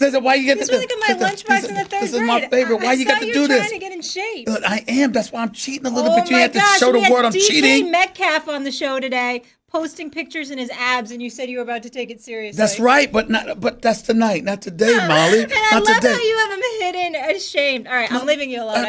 Why you get This was like in my lunchbox in the third grade. This is my favorite. Why you got to do this? Trying to get in shape. I am. That's why I'm cheating a little bit. You my have to gosh, show the we had word I'm DK cheating. Metcalf on the show today, posting pictures in his abs, and you said you were about to take it seriously. That's right, but that's tonight, not today, Molly. And I not love today. how you have him hidden and ashamed. All right, I'm leaving you alone.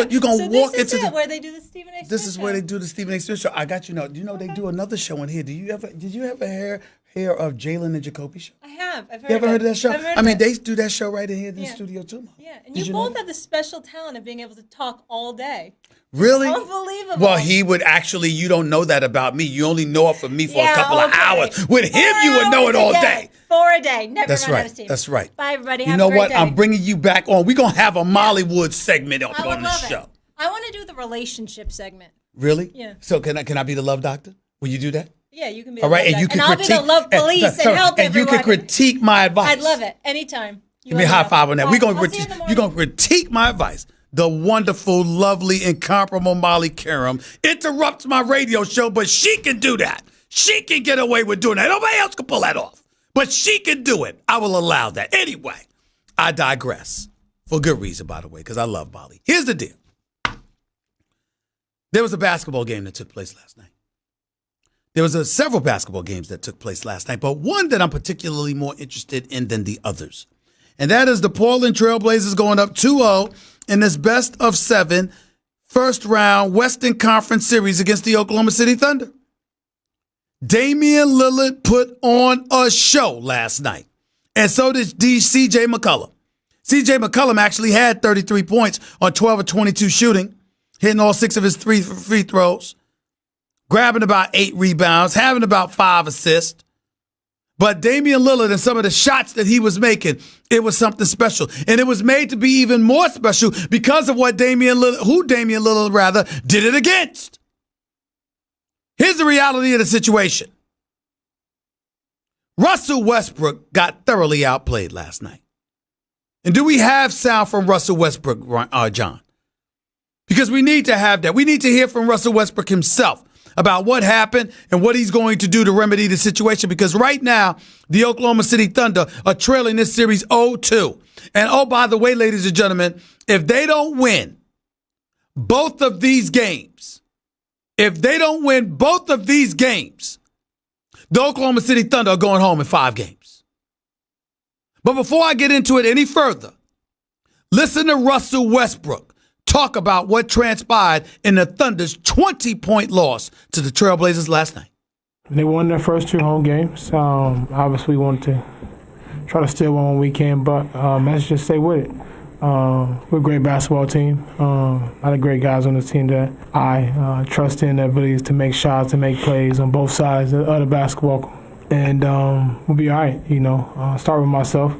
You're gonna walk into where they do the Stephen A. Smith This is where they do the Stephen A. Smith show. I got you. Do you know they do another show in here? Did you ever hear of Jalen and Jacoby show? I have. I've heard. You ever heard of that show? I mean, they do that show right in here in the studio too. Molly. Yeah, and you both have the special talent of being able to talk all day. Really? Unbelievable. Well, he would actually, you don't know that about me. You only know it from me for a couple of hours. With him, you would know it all day. For a day. Never That's run right. out of steam. That's right. Bye, everybody. You Have know a great what? day. I'm bringing you back on. We're going to have a Mollywood segment up on the show. I want to do the relationship segment. Really? Yeah. So can I be the love doctor? Will you do that? Yeah, you can be all the right, love and you doctor. can And critique. I'll be the love police and help everyone. And you can critique my advice. I'd love it. Anytime. Give me a high five on that. You're going to critique my advice. The wonderful, lovely, incomparable Molly Karam interrupts my radio show, but she can do that. She can get away with doing that. Nobody else can pull that off. But she can do it. I will allow that. Anyway, I digress. For good reason, by the way, because I love Molly. Here's the deal. There was a basketball game that took place last night. There was several basketball games that took place last night, but one that I'm particularly more interested in than the others. And that is the Portland Trailblazers going up 2-0 in this best-of-7 first-round Western Conference series against the Oklahoma City Thunder. Damian Lillard put on a show last night, and so did C.J. McCollum. C.J. McCollum actually had 33 points on 12 of 22 shooting, hitting all 6 of his free throws, grabbing about 8 rebounds, having about 5 assists. But Damian Lillard and some of the shots that he was making, it was something special. And it was made to be even more special because of what Damian Lillard did it against. Here's the reality of the situation. Russell Westbrook got thoroughly outplayed last night. And do we have sound from Russell Westbrook, John? Because we need to have that. We need to hear from Russell Westbrook himself about what happened and what he's going to do to remedy the situation. Because right now, the Oklahoma City Thunder are trailing this series 0-2. And oh, by the way, ladies and gentlemen, if they don't win both of these games, the Oklahoma City Thunder are going home in 5 games. But before I get into it any further, listen to Russell Westbrook talk about what transpired in the Thunder's 20-point loss to the Trailblazers last night. They won their first 2 home games. Obviously, we wanted to try to steal one when we can, but let's just stay with it. We're a great basketball team. A lot of great guys on this team that I trust in their abilities to make shots and make plays on both sides of the basketball. And we'll be all right, Start with myself.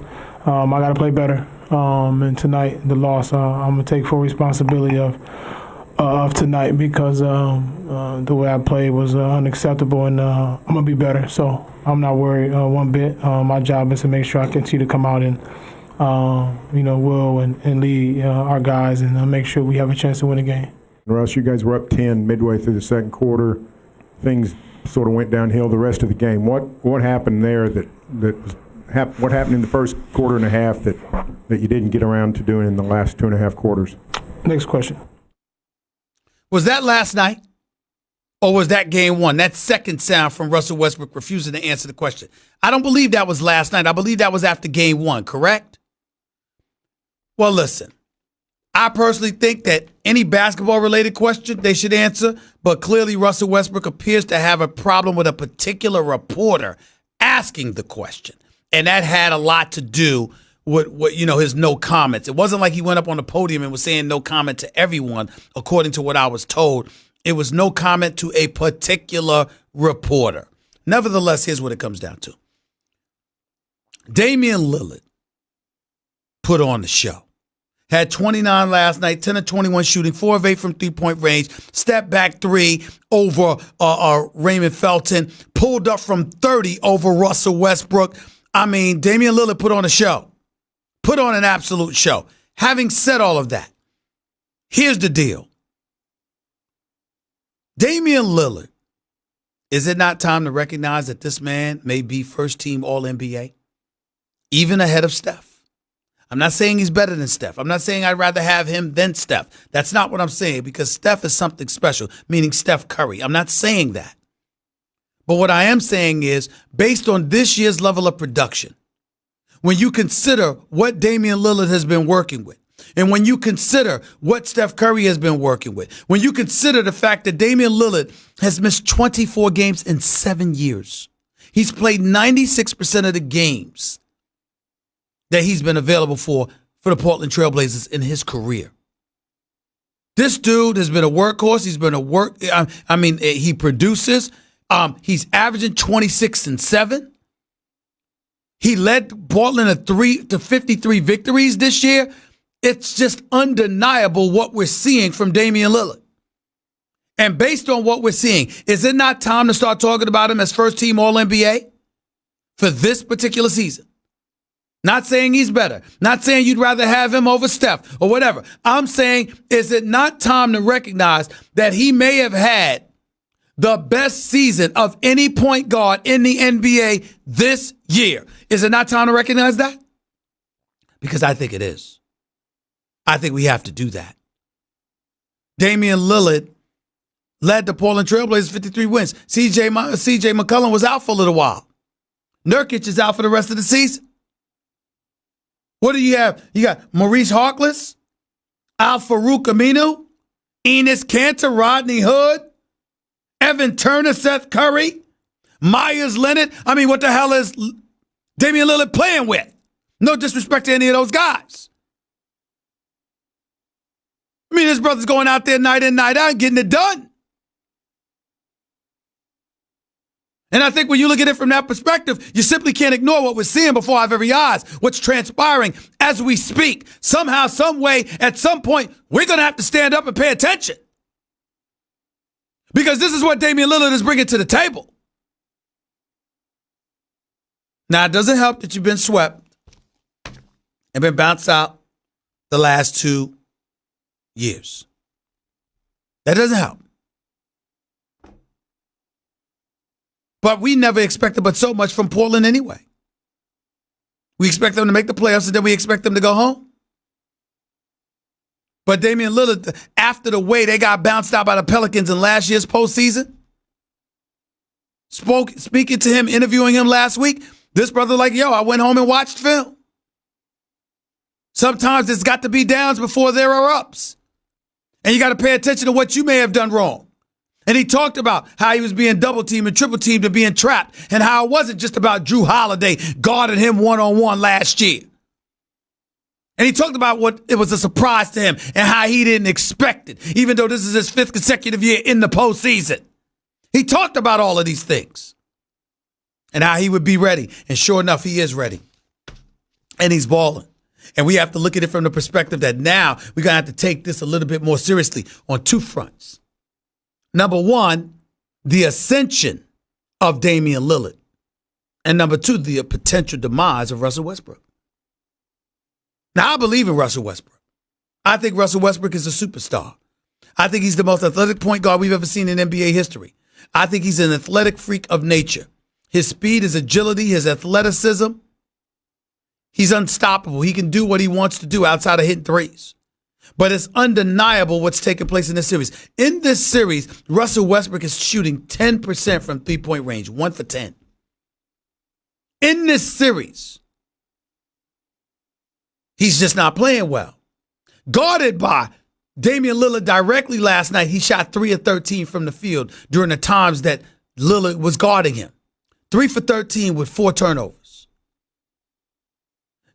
I got to play better. And tonight, the loss, I'm going to take full responsibility of tonight because the way I played was unacceptable, and I'm going to be better. So I'm not worried one bit. My job is to make sure I continue to come out and, will and lead our guys and make sure we have a chance to win the game. Russ, you guys were up 10 midway through the second quarter. Things sort of went downhill the rest of the game. What happened there what happened in the first quarter and a half that you didn't get around to doing in the last 2.5 quarters? Next question. Was that last night? Or was that game 1? That second sound from Russell Westbrook refusing to answer the question. I don't believe that was last night. I believe that was after game 1, correct? Well, listen. I personally think that any basketball-related question they should answer, but clearly Russell Westbrook appears to have a problem with a particular reporter asking the question. And that had a lot to do with his no comments. It wasn't like he went up on the podium and was saying no comment to everyone, according to what I was told. It was no comment to a particular reporter. Nevertheless, here's what it comes down to. Damian Lillard put on the show. Had 29 last night, 10 of 21 shooting, 4 of 8 from three-point range, step back 3 over Raymond Felton, pulled up from 30 over Russell Westbrook. I mean, Damian Lillard put on a show, put on an absolute show. Having said all of that, here's the deal. Damian Lillard, is it not time to recognize that this man may be first-team All-NBA, even ahead of Steph? I'm not saying he's better than Steph. I'm not saying I'd rather have him than Steph. That's not what I'm saying, because Steph is something special, meaning Steph Curry. I'm not saying that. But what I am saying is, based on this year's level of production, when you consider what Damian Lillard has been working with, and when you consider what Steph Curry has been working with, when you consider the fact that Damian Lillard has missed 24 games in 7 years, he's played 96% of the games that he's been available for the Portland Trailblazers in his career. This dude has been a workhorse. He's been he produces. He's averaging 26 and 7. He led Portland to 53 victories this year. It's just undeniable what we're seeing from Damian Lillard. And based on what we're seeing, is it not time to start talking about him as first team All-NBA for this particular season? Not saying he's better. Not saying you'd rather have him over Steph or whatever. I'm saying, is it not time to recognize that he may have had the best season of any point guard in the NBA this year? Is it not time to recognize that? Because I think it is. I think we have to do that. Damian Lillard led the Portland Trailblazers 53 wins. CJ McCollum was out for a little while. Nurkic is out for the rest of the season. What do you have? You got Maurice Harkless, Al-Farouq Aminu, Enes Kanter, Rodney Hood, Evan Turner, Seth Curry, Myers Leonard. I mean, what the hell is Damian Lillard playing with? No disrespect to any of those guys. I mean, his brother's going out there night in, night out and getting it done. And I think when you look at it from that perspective, you simply can't ignore what we're seeing before our very eyes, what's transpiring as we speak. Somehow, some way, at some point, we're going to have to stand up and pay attention. Because this is what Damian Lillard is bringing to the table. Now, it doesn't help that you've been swept and been bounced out the last 2 years. That doesn't help. But we never expected but so much from Portland anyway. We expect them to make the playoffs, and then we expect them to go home. But Damian Lillard, after the way they got bounced out by the Pelicans in last year's postseason, speaking to him, interviewing him last week, this brother like, yo, I went home and watched film. Sometimes it's got to be downs before there are ups. And you got to pay attention to what you may have done wrong. And he talked about how he was being double teamed and triple teamed and being trapped, and how it wasn't just about Drew Holiday guarding him one-on-one last year. And he talked about what it was a surprise to him and how he didn't expect it, even though this is his 5th consecutive year in the postseason. He talked about all of these things and how he would be ready. And sure enough, he is ready. And he's balling. And we have to look at it from the perspective that now we're going to have to take this a little bit more seriously on 2 fronts. Number 1, the ascension of Damian Lillard. And number 2, the potential demise of Russell Westbrook. Now, I believe in Russell Westbrook. I think Russell Westbrook is a superstar. I think he's the most athletic point guard we've ever seen in NBA history. I think he's an athletic freak of nature. His speed, his agility, his athleticism, he's unstoppable. He can do what he wants to do outside of hitting threes. But it's undeniable what's taking place in this series. In this series, Russell Westbrook is shooting 10% from three-point range, 1 for 10. In this series, he's just not playing well. Guarded by Damian Lillard directly last night, he shot 3 of 13 from the field during the times that Lillard was guarding him. 3 for 13 with 4 turnovers.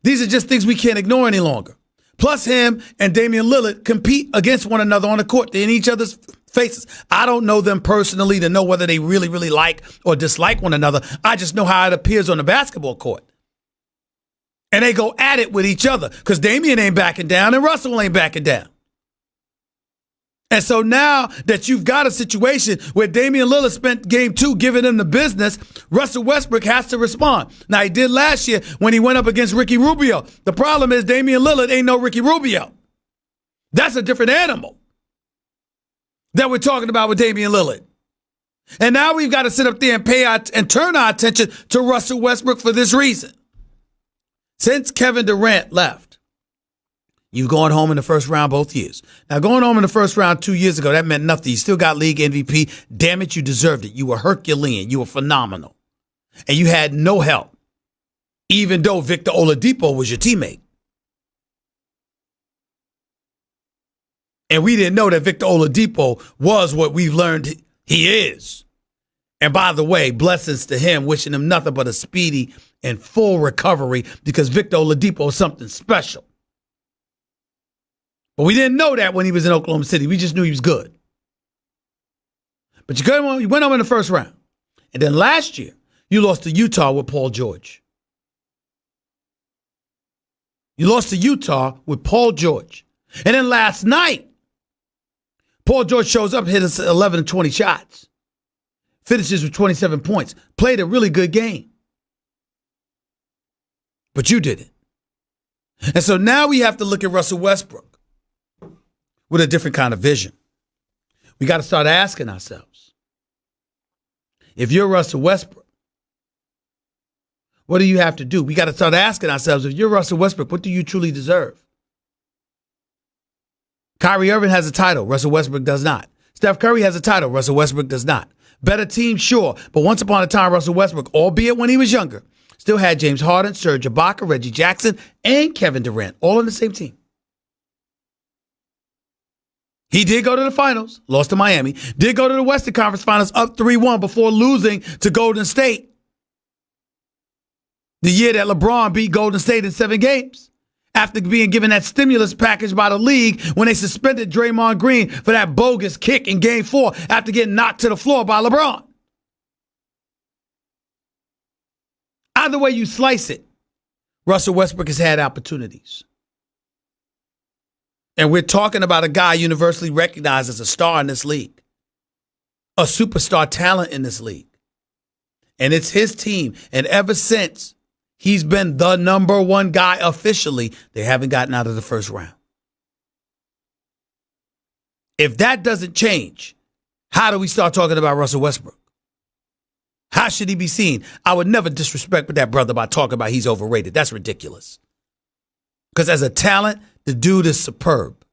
These are just things we can't ignore any longer. Plus, him and Damian Lillard compete against one another on the court. They're in each other's faces. I don't know them personally to know whether they really, really like or dislike one another. I just know how it appears on the basketball court. And they go at it with each other because Damian ain't backing down and Russell ain't backing down. And so now that you've got a situation where Damian Lillard spent game 2 giving them the business, Russell Westbrook has to respond. Now, he did last year when he went up against Ricky Rubio. The problem is Damian Lillard ain't no Ricky Rubio. That's a different animal that we're talking about with Damian Lillard. And now we've got to sit up there and turn our attention to Russell Westbrook for this reason. Since Kevin Durant left, You've gone home in the first round both years. Now, going home in the first round 2 years ago, that meant nothing. You still got league MVP. Damn it, you deserved it. You were Herculean. You were phenomenal. And you had no help, even though Victor Oladipo was your teammate. And we didn't know that Victor Oladipo was what we've learned he is. And by the way, blessings to him, wishing him nothing but a speedy and full recovery, because Victor Oladipo is something special. But we didn't know that when he was in Oklahoma City. We just knew he was good. But you went home in the first round. And then last year, you lost to Utah with Paul George. You lost to Utah with Paul George. And then last night, Paul George shows up, hit us 11 and 20 shots. Finishes with 27 points. Played a really good game. But you didn't. And so now we have to look at Russell Westbrook with a different kind of vision. We got to start asking ourselves, if you're Russell Westbrook, what do you have to do? We got to start asking ourselves, if you're Russell Westbrook, what do you truly deserve? Kyrie Irving has a title. Russell Westbrook does not. Steph Curry has a title. Russell Westbrook does not. Better team, sure. But once upon a time, Russell Westbrook, albeit when he was younger, still had James Harden, Serge Ibaka, Reggie Jackson, and Kevin Durant, all on the same team. He did go to the finals, lost to Miami, did go to the Western Conference Finals up 3-1 before losing to Golden State the year that LeBron beat Golden State in 7 games after being given that stimulus package by the league when they suspended Draymond Green for that bogus kick in Game 4 after getting knocked to the floor by LeBron. Either way you slice it, Russell Westbrook has had opportunities. And we're talking about a guy universally recognized as a star in this league, a superstar talent in this league. And it's his team. And ever since he's been the number one guy officially, they haven't gotten out of the first round. If that doesn't change, how do we start talking about Russell Westbrook? How should he be seen? I would never disrespect that brother by talking about he's overrated. That's ridiculous. Because as a talent, the dude is superb.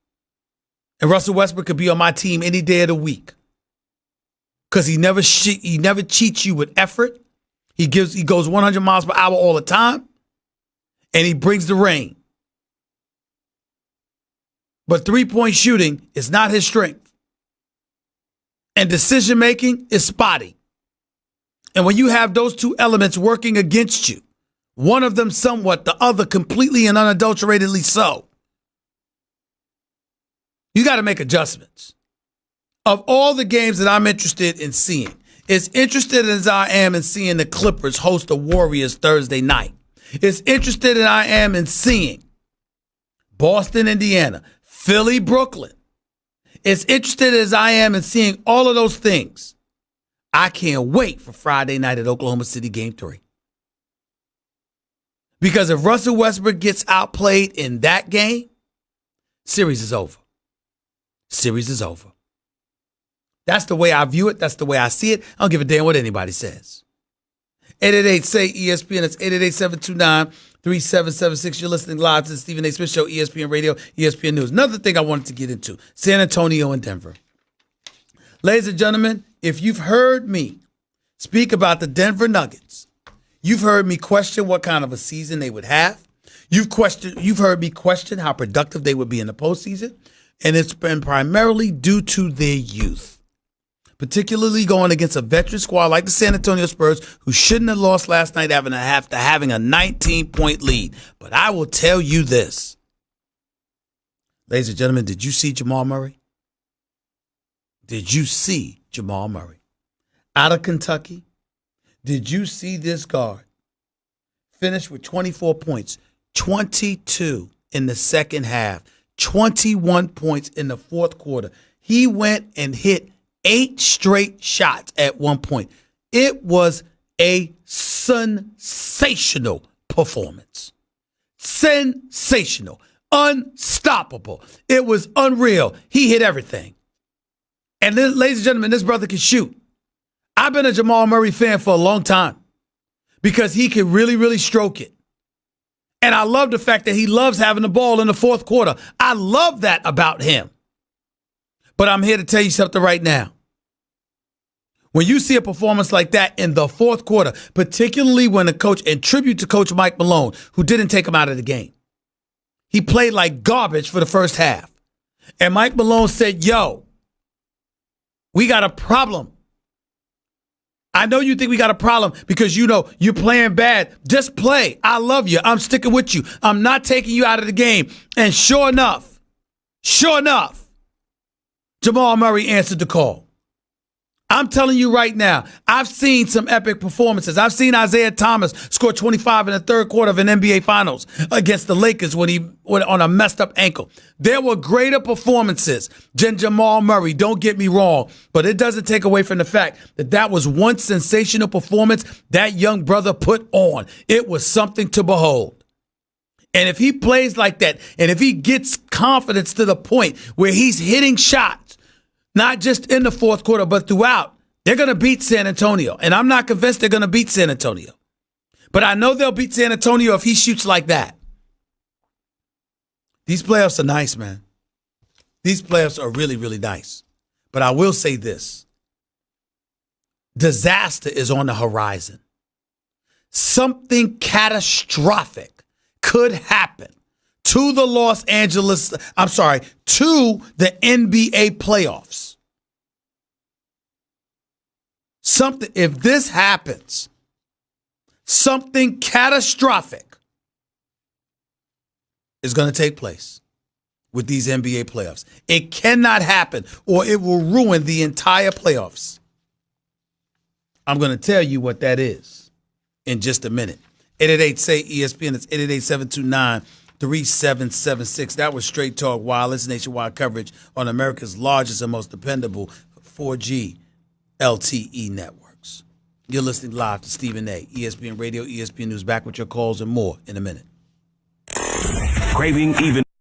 And Russell Westbrook could be on my team any day of the week. Because he never cheats you with effort. He goes 100 miles per hour all the time. And he brings the rain. But three-point shooting is not his strength. And decision-making is spotty. And when you have those two elements working against you, one of them somewhat, the other completely and unadulteratedly so, you got to make adjustments. Of all the games that I'm interested in seeing, as interested as I am in seeing the Clippers host the Warriors Thursday night, as interested as I am in seeing Boston, Indiana, Philly, Brooklyn, as interested as I am in seeing all of those things, I can't wait for Friday night at Oklahoma City Game 3. Because if Russell Westbrook gets outplayed in that game, series is over. Series is over. That's the way I view it. That's the way I see it. I don't give a damn what anybody says. 888-SAY-ESPN. That's 888-729-3776. You're listening live to the Stephen A. Smith Show, ESPN Radio, ESPN News. Another thing I wanted to get into, San Antonio and Denver. Ladies and gentlemen, if you've heard me speak about the Denver Nuggets, you've heard me question what kind of a season they would have. You've heard me question how productive they would be in the postseason. And it's been primarily due to their youth, particularly going against a veteran squad like the San Antonio Spurs, who shouldn't have lost last night having a 19-point lead. But I will tell you this. Ladies and gentlemen, did you see Jamal Murray? Did you see Jamal Murray? Out of Kentucky, did you see this guard finish with 24 points, 22 in the second half, 21 points in the fourth quarter? He went and hit 8 straight shots at one point. It was a sensational performance. Sensational. Unstoppable. It was unreal. He hit everything. And then, ladies and gentlemen, this brother can shoot. I've been a Jamal Murray fan for a long time because he can really, really stroke it. And I love the fact that he loves having the ball in the fourth quarter. I love that about him. But I'm here to tell you something right now. When you see a performance like that in the fourth quarter, particularly when the coach, and tribute to Coach Mike Malone, who didn't take him out of the game. He played like garbage for the first half. And Mike Malone said, yo, we got a problem. I know you think we got a problem because you know you're playing bad. Just play. I love you. I'm sticking with you. I'm not taking you out of the game. And sure enough, Jamal Murray answered the call. I'm telling you right now, I've seen some epic performances. I've seen Isaiah Thomas score 25 in the third quarter of an NBA Finals against the Lakers when he went on a messed up ankle. There were greater performances than Jamal Murray, don't get me wrong, but it doesn't take away from the fact that that was one sensational performance that young brother put on. It was something to behold. And if he plays like that, and if he gets confidence to the point where he's hitting shots, not just in the fourth quarter, but throughout, they're going to beat San Antonio. And I'm not convinced they're going to beat San Antonio. But I know they'll beat San Antonio if he shoots like that. These playoffs are nice, man. These playoffs are really, really nice. But I will say this. Disaster is on the horizon. Something catastrophic could happen to the to the NBA playoffs. If this happens, something catastrophic is going to take place with these NBA playoffs. It cannot happen or it will ruin the entire playoffs. I'm going to tell you what that is in just a minute. 888-SAY-ESPN. It's 888-729-3776. That was Straight Talk Wireless, nationwide coverage on America's largest and most dependable 4G LTE networks. You're listening live to Stephen A. ESPN Radio, ESPN News. Back with your calls and more in a minute. Craving even